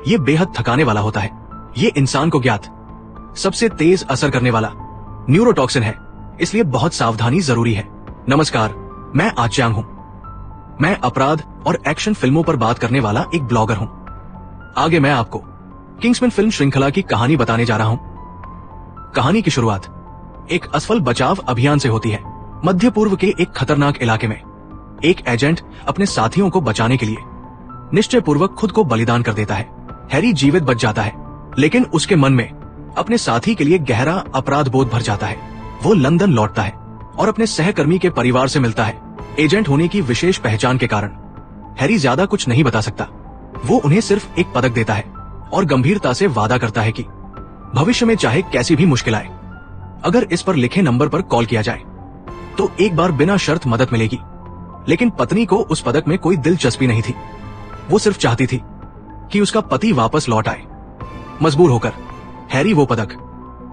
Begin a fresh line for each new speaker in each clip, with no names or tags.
ये बेहद थकाने वाला होता है। ये इंसान को ज्ञात सबसे तेज असर करने वाला न्यूरोटॉक्सिन है, इसलिए बहुत सावधानी जरूरी है। नमस्कार, मैं आच्यान हूं। मैं अपराध और एक्शन फिल्मों पर बात करने वाला एक ब्लॉगर हूं। आगे मैं आपको किंग्समैन फिल्म श्रृंखला की कहानी बताने जा रहा हूं। कहानी की शुरुआत एक असफल बचाव अभियान से होती है। मध्य पूर्व के एक खतरनाक इलाके में एक एजेंट अपने साथियों को बचाने के लिए निश्चय पूर्वक खुद को बलिदान कर देता है। हैरी जीवित बच जाता है, लेकिन उसके मन में अपने साथी के लिए गहरा अपराध बोध भर जाता है। वो लंदन लौटता है और अपने सहकर्मी के परिवार से मिलता है। एजेंट होने की विशेष पहचान के कारण हैरी ज्यादा कुछ नहीं बता सकता। वो उन्हें सिर्फ एक पदक देता है और गंभीरता से वादा करता है कि भविष्य में चाहे कैसी भी मुश्किल आए, अगर इस पर लिखे नंबर पर कॉल किया जाए तो एक बार बिना शर्त मदद मिलेगी। लेकिन पत्नी को उस पदक में कोई दिलचस्पी नहीं थी। वो सिर्फ चाहती थी कि उसका पति वापस लौट आए। मजबूर होकर हैरी वो पदक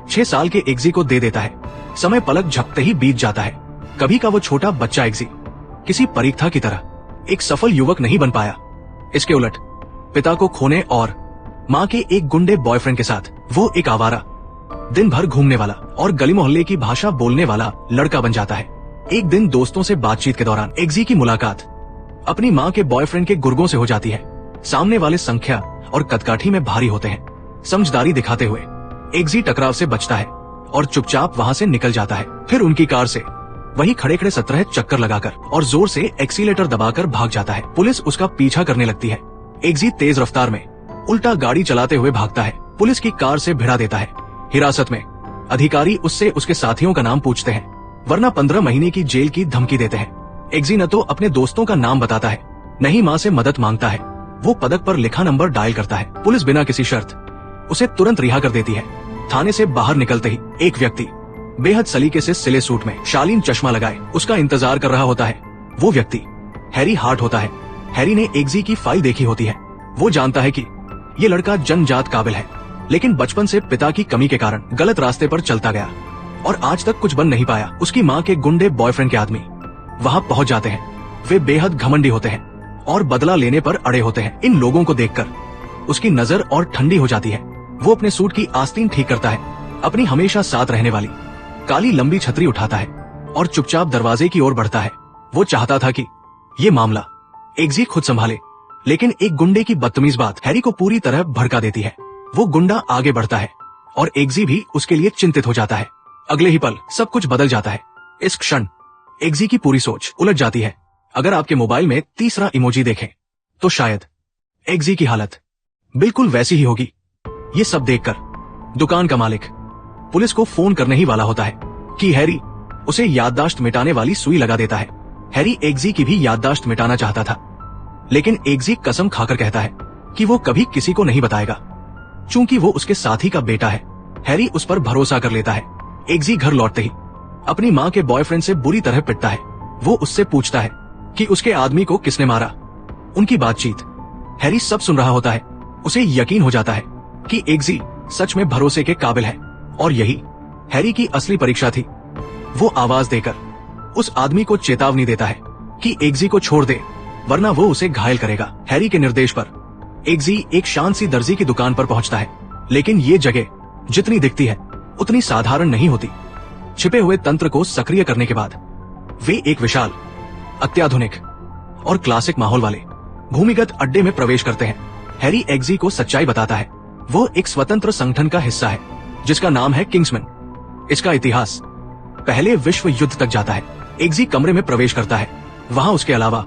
6 साल के एग्जी को दे देता है। समय पलक झपकते ही बीत जाता है। कभी का वो छोटा बच्चा एग्जी किसी परीक्षा की तरह एक सफल युवक नहीं बन पाया। इसके उलट पिता को खोने और माँ के एक गुंडे बॉयफ्रेंड के साथ वो एक आवारा, दिन भर घूमने वाला और गली मोहल्ले की भाषा बोलने वाला लड़का बन जाता है। एक दिन दोस्तों से बातचीत के दौरान एग्जी की मुलाकात अपनी माँ के बॉयफ्रेंड के गुर्गों से हो जाती है। सामने वाले संख्या और कदकाठी में भारी होते हैं। समझदारी दिखाते हुए एग्जी टकराव से बचता है और चुपचाप वहाँ से निकल जाता है। फिर उनकी कार से वही खड़े खड़े 17 चक्कर लगाकर और जोर से एक्सीलेटर दबाकर भाग जाता है। पुलिस उसका पीछा करने लगती है। एग्जी तेज रफ्तार में उल्टा गाड़ी चलाते हुए भागता है। पुलिस की कार से भिड़ा देता है। हिरासत में अधिकारी उससे उसके साथियों का नाम पूछते हैं, वरना 15 महीने की जेल की धमकी देते हैं। एग्जी न तो अपने दोस्तों का नाम बताता है, न ही माँ से मदद मांगता है। वो पदक पर लिखा नंबर डायल करता है। पुलिस बिना किसी शर्त उसे तुरंत रिहा कर देती है। थाने से बाहर निकलते ही एक व्यक्ति बेहद सलीके से सिले सूट में शालीन चश्मा लगाए उसका इंतजार कर रहा होता है। वो व्यक्ति हैरी हार्ट होता है। हैरी ने एग्जी की फाइल देखी होती है। वो जानता है कि ये लड़का जन्मजात काबिल है, लेकिन बचपन से पिता की कमी के कारण गलत रास्ते पर चलता गया और आज तक कुछ बन नहीं पाया। उसकी माँ के गुंडे बॉयफ्रेंड के आदमी वहाँ पहुँच जाते हैं। वे बेहद घमंडी होते हैं और बदला लेने पर अड़े होते हैं। इन लोगों को देखकर उसकी नजर और ठंडी हो जाती है। वो अपने सूट की आस्तीन ठीक करता है, अपनी हमेशा साथ रहने वाली काली लंबी छतरी उठाता है और चुपचाप दरवाजे की ओर बढ़ता है। वो चाहता था कि ये मामला एग्जी खुद संभाले, लेकिन एक गुंडे की बदतमीज बात हैरी को पूरी तरह भड़का देती है। वो गुंडा आगे बढ़ता है और एग्जी भी उसके लिए चिंतित हो जाता है। अगले ही पल सब कुछ बदल जाता है। इस क्षण एग्जी की पूरी सोच उलट जाती है। अगर आपके मोबाइल में तीसरा इमोजी देखें तो शायद एग्जी की हालत बिल्कुल वैसी ही होगी। ये सब देखकर दुकान का मालिक पुलिस को फोन करने ही वाला होता है कि हैरी उसे याददाश्त मिटाने वाली सुई लगा देता है। हैरी एग्जी की भी याददाश्त मिटाना चाहता था, लेकिन एग्जी कसम खाकर कहता है कि वो कभी किसी को नहीं बताएगा, चूंकि वो उसके साथी का बेटा है। हैरी उस पर भरोसा कर लेता है। एग्जी घर लौटते ही अपनी माँ के बॉयफ्रेंड से बुरी तरह पिटता है। वो उससे पूछता है कि उसके आदमी को किसने मारा। उनकी बातचीत हैरी सब सुन रहा होता है। उसे यकीन हो जाता है कि एग्जी सच में भरोसे के काबिल है और यही हैरी की असली परीक्षा थी। वो आवाज देकर उस आदमी को चेतावनी देता है कि एग्जी को छोड़ दे, वरना वो उसे घायल करेगा। हैरी के निर्देश पर एग्जी एक शांत सी दर्जी की दुकान पर पहुंचता है, लेकिन ये जगह जितनी दिखती है उतनी साधारण नहीं होती। छिपे हुए तंत्र को सक्रिय करने के बाद वे एक विशाल, अत्याधुनिक और क्लासिक माहौल वाले भूमिगत अड्डे में प्रवेश करते हैं। हैरी एग्जी को सच्चाई बताता है। वो एक स्वतंत्र संगठन का हिस्सा है जिसका नाम है किंग्समैन। इसका इतिहास पहले विश्व युद्ध तक जाता है। एग्जी कमरे में प्रवेश करता है। वहाँ उसके अलावा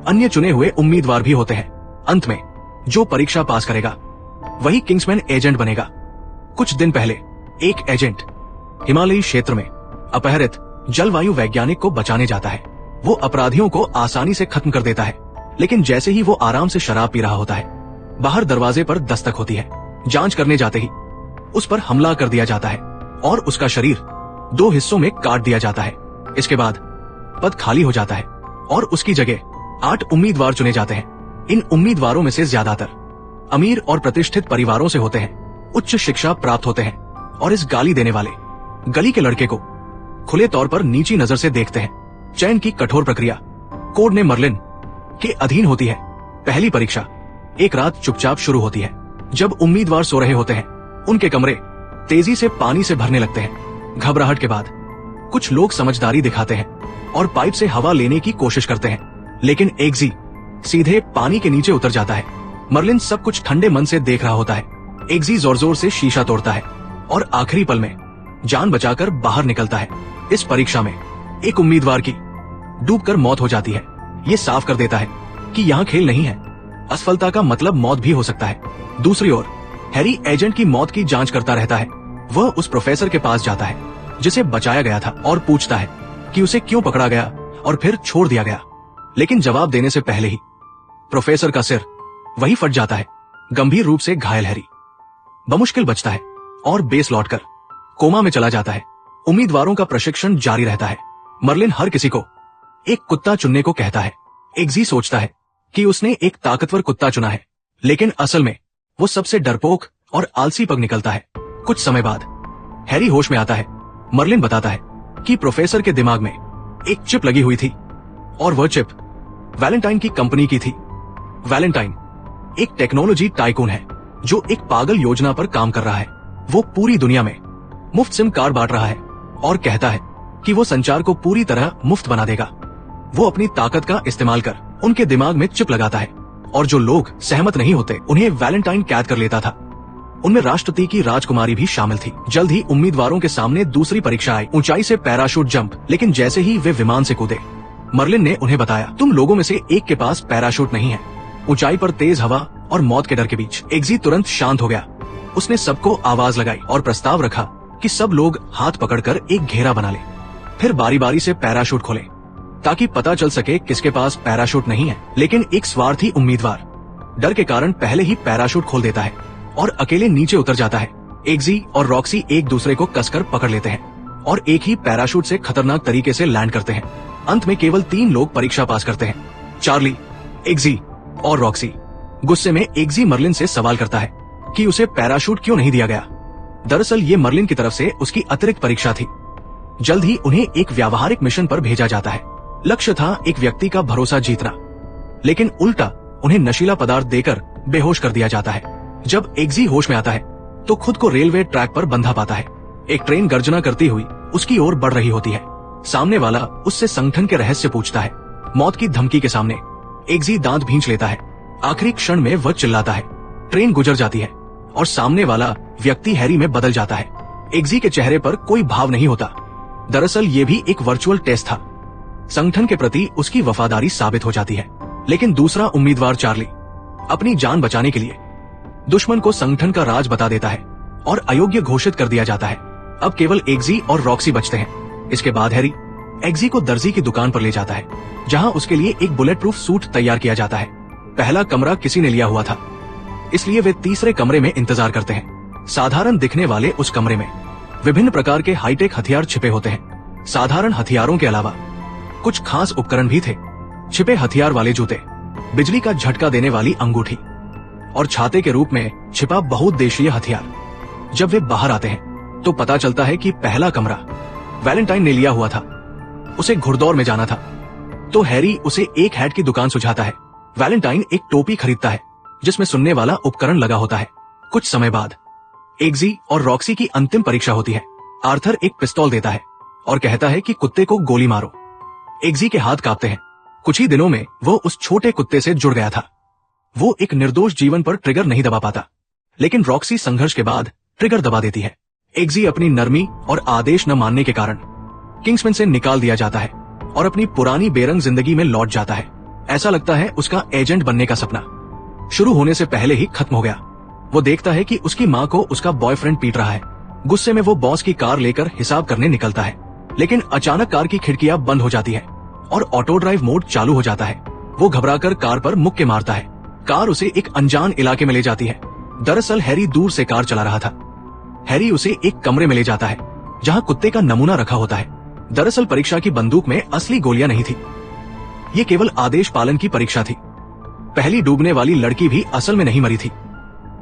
अन्य चुने हुए उम्मीदवार भी होते हैं। अंत में जो परीक्षा पास करेगा वही किंग्समैन एजेंट बनेगा। कुछ दिन पहले एक एजेंट हिमालयी क्षेत्र में अपहरित जलवायु वैज्ञानिक को बचाने जाता है। वो अपराधियों को आसानी से खत्म कर देता है, लेकिन जैसे ही वो आराम से शराब पी रहा होता है, बाहर दरवाजे पर दस्तक होती है। जांच करने जाते ही उस पर हमला कर दिया जाता है और उसका शरीर 2 हिस्सों में काट दिया जाता है। इसके बाद पद खाली हो जाता है और उसकी जगह 8 उम्मीदवार चुने जाते हैं। इन उम्मीदवारों में से ज्यादातर अमीर और प्रतिष्ठित परिवारों से होते हैं, उच्च शिक्षा प्राप्त होते हैं और इस गाली देने वाले गली के लड़के को खुले तौर पर नीची नजर से देखते हैं। चयन की कठोर प्रक्रिया कोड ने मर्लिन के अधीन होती है। पहली परीक्षा एक रात चुपचाप शुरू होती है। जब उम्मीदवार सो रहे होते हैं, उनके कमरे तेजी से पानी से भरने लगते हैं। घबराहट के बाद कुछ लोग समझदारी दिखाते हैं और पाइप से हवा लेने की कोशिश करते हैं, लेकिन एग्जी सीधे पानी के नीचे उतर जाता है। मर्लिन सब कुछ ठंडे मन से देख रहा होता है। एग्जी जोर जोर से शीशा तोड़ता है और आखिरी पल में जान बचाकर बाहर निकलता है। इस परीक्षा में एक उम्मीदवार की डूबकर मौत हो जाती है। ये साफ कर देता है कि यहाँ खेल नहीं है, असफलता का मतलब मौत भी हो सकता है। दूसरी ओर हैरी एजेंट की मौत की जांच करता रहता है। वह उस प्रोफेसर के पास जाता है जिसे बचाया गया था और पूछता है कि उसे क्यों पकड़ा गया और फिर छोड़ दिया गया। लेकिन जवाब देने से पहले ही प्रोफेसर का सिर वही फट जाता है। गंभीर रूप से घायल हैरी बमुश्किल बचता है और बेस लौटकर कोमा में चला जाता है। उम्मीदवारों का प्रशिक्षण जारी रहता है। मर्लिन हर किसी को एक कुत्ता चुनने को कहता है। एग्जी सोचता है कि उसने एक ताकतवर कुत्ता चुना है, लेकिन असल में वो सबसे डरपोक और आलसी पग निकलता है। कुछ समय बाद हैरी होश में आता है। मर्लिन बताता है कि प्रोफेसर के दिमाग में एक चिप लगी हुई थी और वह चिप वैलेंटाइन की कंपनी की थी। वैलेंटाइन एक टेक्नोलॉजी टाइकून है जो एक पागल योजना पर काम कर रहा है। वो पूरी दुनिया में मुफ्त सिम कार्ड बांट रहा है और कहता है कि वो संचार को पूरी तरह मुफ्त बना देगा। वो अपनी ताकत का इस्तेमाल कर उनके दिमाग में चिप लगाता है और जो लोग सहमत नहीं होते उन्हें वैलेंटाइन कैद कर लेता था। उनमें राष्ट्रपति की राजकुमारी भी शामिल थी। जल्द ही उम्मीदवारों के सामने दूसरी परीक्षा आई, ऊंचाई से पैराशूट जंप। लेकिन जैसे ही वे विमान से कूदे, मर्लिन ने उन्हें बताया, तुम लोगों में से एक के पास पैराशूट नहीं है। ऊंचाई पर तेज हवा और मौत के डर के बीच एग्जी तुरंत शांत हो गया। उसने सबको आवाज लगाई और प्रस्ताव रखा कि सब लोग हाथ पकड़कर एक घेरा बना ले, फिर बारी बारी से पैराशूट खोले ताकि पता चल सके किसके पास पैराशूट नहीं है। लेकिन एक स्वार्थी उम्मीदवार डर के कारण पहले ही पैराशूट खोल देता है और अकेले नीचे उतर जाता है। एग्जी और रॉक्सी एक दूसरे को कसकर पकड़ लेते हैं और एक ही पैराशूट से खतरनाक तरीके से लैंड करते हैं। अंत में केवल 3 लोग परीक्षा पास करते हैं, चार्ली, एग्जी और रॉक्सी। गुस्से में एग्जी मर्लिन से सवाल करता है कि उसे पैराशूट क्यों नहीं दिया गया। दरअसल ये मर्लिन की तरफ से उसकी अतिरिक्त परीक्षा थी। जल्द ही उन्हें एक व्यावहारिक मिशन पर भेजा जाता है। लक्ष्य था एक व्यक्ति का भरोसा जीतना, लेकिन उल्टा उन्हें नशीला पदार्थ देकर बेहोश कर दिया जाता है। जब एग्जी होश में आता है तो खुद को रेलवे ट्रैक पर बंधा पाता है। एक ट्रेन गर्जना करती हुई उसकी ओर बढ़ रही होती है। सामने वाला उससे संगठन के रहस्य पूछता है। मौत की धमकी के सामने एग्जी दांत भींच लेता है। आखिरी क्षण में वह चिल्लाता है। ट्रेन गुजर जाती है और सामने वाला व्यक्ति हैरी में बदल जाता है। एग्जी के चेहरे पर कोई भाव नहीं होता। दरअसल ये भी एक वर्चुअल टेस्ट था। संगठन के प्रति उसकी वफादारी साबित हो जाती है। लेकिन दूसरा उम्मीदवार चार्ली अपनी जान बचाने के लिए दुश्मन को संगठन का राज बता देता है और अयोग्य घोषित कर दिया जाता है। अब केवल एग्जी और रॉक्सी बचते हैं। इसके बाद हैरी एग्जी को दर्जी की दुकान पर ले जाता है, जहां उसके लिए एक बुलेट प्रूफ सूट तैयार किया जाता है। पहला कमरा किसी ने लिया हुआ था, इसलिए वे तीसरे कमरे में इंतजार करते हैं। साधारण दिखने वाले उस कमरे में विभिन्न प्रकार के हाईटेक हथियार छिपे होते हैं। साधारण हथियारों के अलावा कुछ खास उपकरण भी थे। छिपे हथियार वाले जूते, बिजली का झटका देने वाली अंगूठी और छाते के रूप में छिपा बहुउद्देशीय हथियार। जब वे बाहर आते हैं तो पता चलता है कि पहला कमरा वैलेंटाइन ने लिया हुआ था। उसे घुड़दौड़ में जाना था, तो हैरी उसे एक हैट की दुकान सुझाता है। वैलेंटाइन एक टोपी खरीदता है जिसमें सुनने वाला उपकरण लगा होता है। कुछ समय बाद एग्जी और रॉक्सी की अंतिम परीक्षा होती है। आर्थर एक पिस्तौल देता है और कहता है कि कुत्ते को गोली मारो। एग्जी के हाथ कांपते हैं। कुछ ही दिनों में वो उस छोटे कुत्ते से जुड़ गया था। वो एक निर्दोष जीवन पर ट्रिगर नहीं दबा पाता, लेकिन रॉक्सी संघर्ष के बाद ट्रिगर दबा देती है। एग्जी अपनी नरमी और आदेश न मानने के कारण किंग्समैन से निकाल दिया जाता है और अपनी पुरानी बेरंग जिंदगी में लौट जाता है। ऐसा लगता है उसका एजेंट बनने का सपना शुरू होने से पहले ही खत्म हो गया। वो देखता है कि उसकी माँ को उसका बॉयफ्रेंड पीट रहा है। गुस्से में वो बॉस की कार लेकर हिसाब करने निकलता है, लेकिन अचानक कार की खिड़कियां बंद हो जाती है और ऑटो ड्राइव मोड चालू हो जाता है। वो घबराकर कार पर मुक्के मारता है। कार उसे एक अनजान इलाके में ले जाती है। दरअसल हैरी दूर से कार चला रहा था। हैरी उसे एक कमरे में ले जाता है जहाँ कुत्ते का नमूना रखा होता है। दरअसल परीक्षा की बंदूक में असली गोलियां नहीं थी, ये केवल आदेश पालन की परीक्षा थी। पहली डूबने वाली लड़की भी असल में नहीं मरी थी।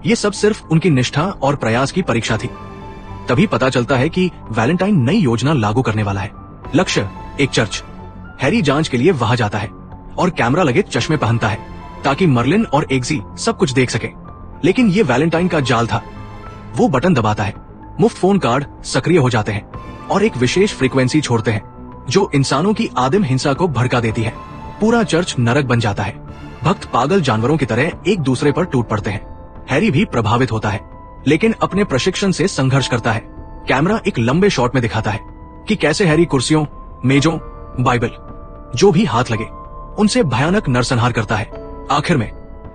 ये सब सिर्फ उनकी निष्ठा और प्रयास की परीक्षा थी। तभी पता चलता है कि वैलेंटाइन नई योजना लागू करने वाला है। लक्ष्य एक चर्च। हैरी जांच के लिए वहां जाता है और कैमरा लगे चश्मे पहनता है ताकि मर्लिन और एग्जी सब कुछ देख सके। लेकिन ये वैलेंटाइन का जाल था। वो बटन दबाता है, मुफ्त फोन कार्ड सक्रिय हो जाते हैं और एक विशेष फ्रीक्वेंसी छोड़ते हैं जो इंसानों की आदिम हिंसा को भड़का देती है। पूरा चर्च नरक बन जाता है। भक्त पागल जानवरों की तरह एक दूसरे पर टूट पड़ते हैं। हैरी भी प्रभावित होता है, लेकिन अपने प्रशिक्षण से संघर्ष करता है। कैमरा एक लंबे शॉट में दिखाता है कि कैसे हैरी कुर्सियों, मेजों, बाइबल, जो भी हाथ लगे उनसे भयानक नरसंहार करता है। आखिर में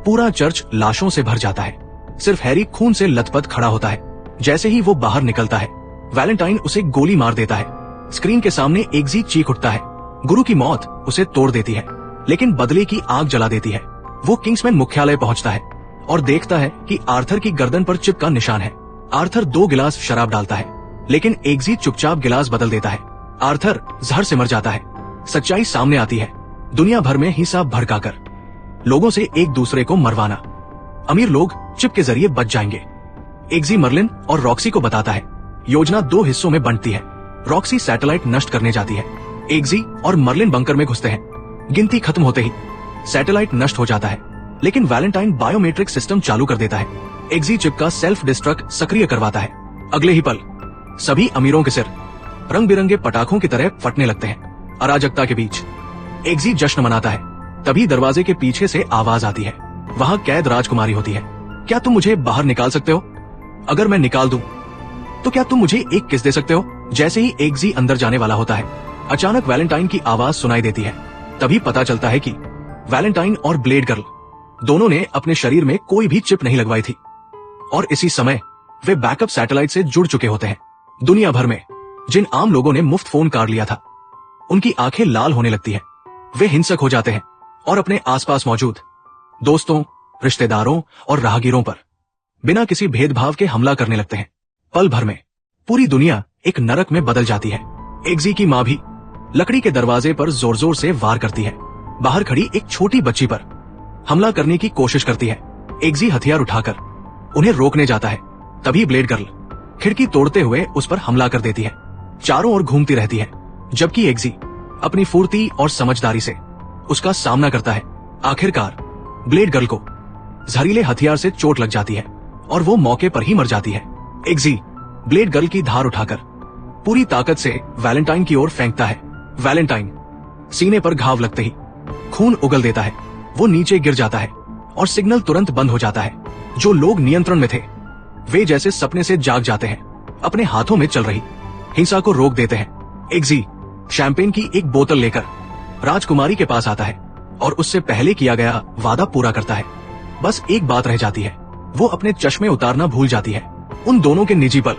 पूरा चर्च लाशों से भर जाता है। सिर्फ हैरी खून से लथपथ खड़ा होता है। जैसे ही वो बाहर निकलता है, वैलेंटाइन उसे गोली मार देता है। स्क्रीन के सामने एग्जी चीख उठता है। गुरु की मौत उसे तोड़ देती है, लेकिन बदले की आग जला देती है। वो किंग्समैन मुख्यालय पहुंचता है और देखता है कि आर्थर की गर्दन पर चिप का निशान है। आर्थर 2 गिलास शराब डालता है, लेकिन एग्जी चुपचाप गिलास बदल देता है। आर्थर जहर से मर जाता है। सच्चाई सामने आती है। दुनिया भर में हिंसा भड़काकर लोगों से एक दूसरे को मरवाना। अमीर लोग चिप के जरिए बच जाएंगे। एग्जी मर्लिन और रॉक्सी को बताता है। योजना 2 हिस्सों में बंटती है। रॉक्सी सैटेलाइट नष्ट करने जाती है। एग्जी और मर्लिन बंकर में घुसते हैं। गिनती खत्म होते ही सैटेलाइट नष्ट हो जाता है, लेकिन वैलेंटाइन बायोमेट्रिक सिस्टम चालू कर देता है। एग्जी चिप का सेल्फ डिस्ट्रक्ट सक्रिय करवाता है। अगले ही पल सभी अमीरों के सिर रंग बिरंगे पटाखों की तरह फटने लगते हैं। अराजकता के बीच एग्जी जश्न मनाता है। तभी दरवाजे के पीछे से आवाज आती है। वहां कैद राजकुमारी होती है। क्या तुम मुझे बाहर निकाल सकते हो? अगर मैं निकाल दूं तो क्या तुम मुझे एक किस दे सकते हो? जैसे ही एग्जी अंदर जाने वाला होता है, अचानक वैलेंटाइन की आवाज सुनाई देती है। तभी पता चलता है कि वैलेंटाइन और ब्लेड गर्ल दोनों ने अपने शरीर में कोई भी चिप नहीं लगवाई थी और इसी समय वे बैकअप सैटेलाइट से जुड़ चुके होते हैं। दुनिया भर में जिन आम लोगों ने मुफ्त फोन कार्ड लिया था, उनकी आंखें लाल होने लगती हैं। वे हिंसक हो जाते हैं और अपने आसपास मौजूद दोस्तों, रिश्तेदारों और राहगीरों पर बिना किसी भेदभाव के हमला करने लगते हैं। पल भर में पूरी दुनिया एक नरक में बदल जाती है। एग्जी की मां भी लकड़ी के दरवाजे पर जोर जोर से वार करती है। बाहर खड़ी एक छोटी बच्ची पर हमला करने की कोशिश करती है। एग्जी हथियार उठाकर उन्हें रोकने जाता है। तभी ब्लेड गर्ल खिड़की तोड़ते हुए उस पर हमला कर देती है। चारों ओर घूमती रहती है, जबकि एग्जी अपनी फुर्ती और समझदारी से उसका सामना करता है। आखिरकार ब्लेड गर्ल को जहरीले हथियार से चोट लग जाती है और वो मौके पर ही मर जाती है। एग्जी ब्लेड गर्ल की धार उठाकर पूरी ताकत से वैलेंटाइन की ओर फेंकता है। वैलेंटाइन सीने पर घाव लगते ही खून उगल देता है। वो नीचे गिर जाता है और सिग्नल तुरंत बंद हो जाता है। जो लोग नियंत्रण में थे वे जैसे सपने से जाग जाते हैं। अपने हाथों में चल रही हिंसा को रोक देते हैं। एग्जी शैंपेन की एक बोतल लेकर राजकुमारी के पास आता है और उससे पहले किया गया वादा पूरा करता है। बस एक बात रह जाती है, वो अपने चश्मे उतारना भूल जाती है। उन दोनों के निजी पल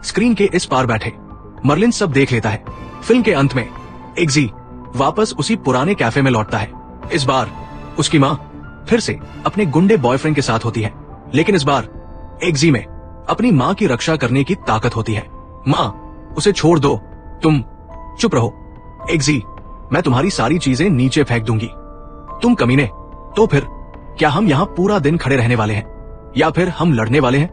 स्क्रीन के इस पार बैठे मर्लिन सब देख लेता है। फिल्म के अंत में एग्जी वापस उसी पुराने कैफे में लौटता है। इस बार उसकी माँ फिर से अपने गुंडे बॉयफ्रेंड के साथ होती है, लेकिन इस बार एग्जी में अपनी माँ की रक्षा करने की ताकत होती है। माँ, उसे छोड़ दो, तुम चुप रहो। एग्जी, मैं तुम्हारी सारी चीजें नीचे फेंक दूंगी। तुम कमीने। तो फिर क्या हम यहाँ पूरा दिन खड़े रहने वाले हैं या फिर हम लड़ने वाले हैं?